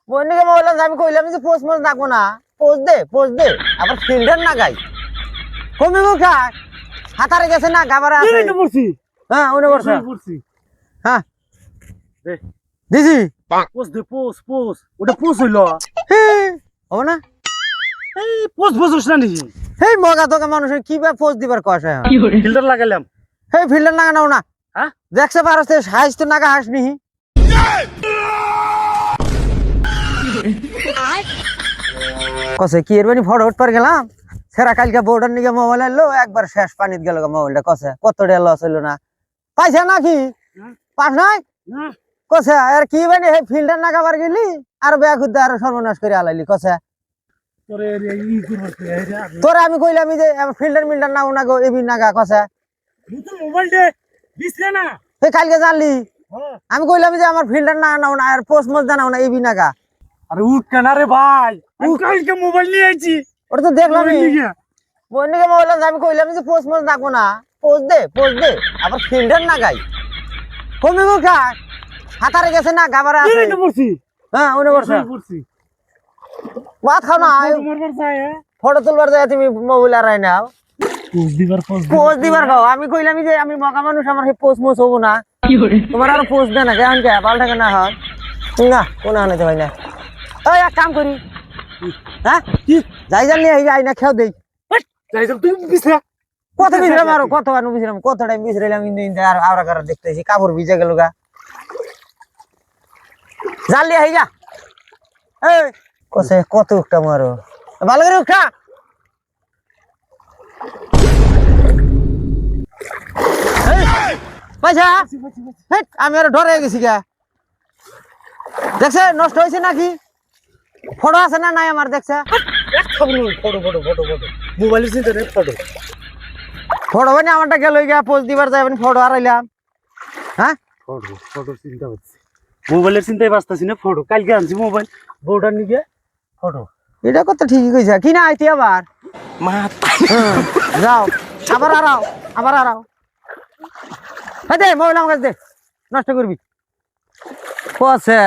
বন্ধুকে বললাম আমি কইলাম যে পোস্ট মোস্ট রাখবো না, পোস্ট দে আবার ফিল্টার না গাই কমে গো খা হাতারে গেছে না গাবারে আছে হ্যাঁ উনি বর্ষা হ্যাঁ দে দিছি পোস্ট দে পোস্ট ওটা পোস্ট হইলো হবে না এই পোস্ট বুঝছ না নি এই মগা তোকে মানুষের কি বা পোস্ট দিবার কষা ফিল্টার লাগাইলাম এই ফিল্টার নাগা নাও না হ্যাঁ দেখছে পারছে হাইস তো নাগা হাস নি কসে কি এর বানি ফটো পার গেলাম সেরা কালকে বোর্ডার নিকে মোবাইল আনলো একবার শেষ পানিত গেল মোবাইলটা কসে কত টাকা লস হইলো না পাইছা নাকি পাস নাই কসে আর কি বানি হে ফিল্টার নাগাবার গেলি আর ব্যাগ উদ্দা আর সর্বনাশ করে আলাইলি কসে তোরে আমি কইলাম যে ফিল্টার মিল্টার নাও না গো এবি নাগা কসে মোবাইল দে দিছলে না হে কালকে জানলি আমি কইলাম যে আমার ফিল্টার না নাও না আর পোস্ট মোজ নাও না এবি নাগা আরে উঠ কেন রে ভাই আমি কালকে মোবাইল নিয়ে আইছি ওটা তো দেখলাম বন্ধুকে বললাম আমি কইলাম যে পোস্ট মোজ রাখবো না, পোস্ট দে আবার ফিল্টার না গাই কমে গো খা হাতারে গেছে না গাবারে আছে হ্যাঁ উনি বর্ষা ভাত খাও না ফটো তুলবার যায় তুমি মোবাইল আর আই নাও পোস্ট দিবার খাও আমি কইলাম যে আমি মগা মানুষ আমার পোস্ট মোজ হবো না তোমার আর পোস্ট দে না কেমন কে পাল্টা না হয় না কোন আনাতে হয় না ওই এক কাম করি হ্যাঁ কি যাই জানি আই না খেও দেই কত বিছরাম আর কত আর বিছরাম কত টাইম বিছরাইলাম ইন্দু আর আওরা করা দেখতেছি কাপড় ভিজে গেল গা জানলি আই যা এই কসে কত উঠটা মারো ভালো করে উঠা পয়সা আমি আর ডরে গেছি গা দেখছে নষ্ট হয়েছে নাকি ফটো আছে না নাই আমার দেখছে মোবাইলের চিন্তা নেই ফটো মানে আমারটা গেল গিয়া পোস্ট দিবার যাবেন ফটো হারাইলাম হ্যাঁ ফটো চিন্তা হচ্ছে মোবাইলের চিন্তায় বাঁচতেছি না ফটো কালকে আনছি মোবাইল বউটার নিকে ফটো এটা কথা ঠিকই কইছা কি না আইতি আবার যাও আবার আরাও দে মোবাইল আমার কাছে দে নষ্ট করবি কসে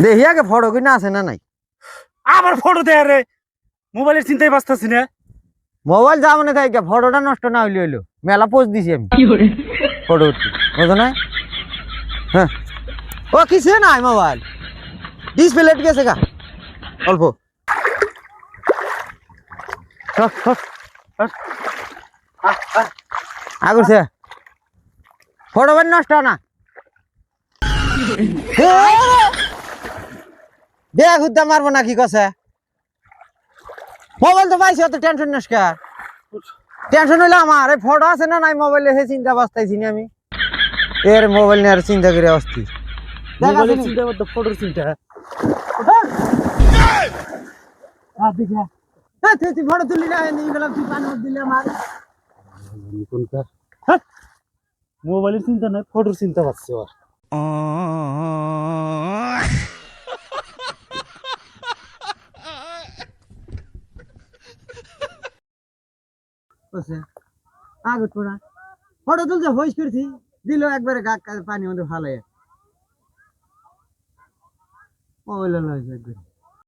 দেখি আগে ফটো কিনা আছে না নাই আবার ফটো দে রে মোবাইলের চিন্তায় বাঁচতেছি না মোবাইল যাবো না তাই ফটোটা নষ্ট না হইলে হইলো মেলা পোস্ট দিছি আমি ফটো উঠছি বুঝো না হ্যাঁ ও কিছু নাই মোবাইল ডিসপ্লে গেছে গা অল্প আগছে ফটো বান নষ্ট না দেখ উদ্দা মারবো নাকি কসে মোবাইল তো পাইছি অত টেনশন নস্কা টেনশন হইলে আমার এই ফটো আছে না নাই মোবাইলে সে চিন্তা বাঁচতাইছি না আমি এর মোবাইল নিয়ে আর চিন্তা করে আসছি মোবাইলের চিন্তা করতে ফটোর চিন্তা তুই ফটো তুলি না তুই পানি দিলে আমার মোবাইলের চিন্তা নাই ফটোর চিন্তা পাচ্ছে আগে তোরা ফটো তুলছে ভয়েস করছি দিল একবারে গা পানি মধ্যে ভালো মোবাইল একবারে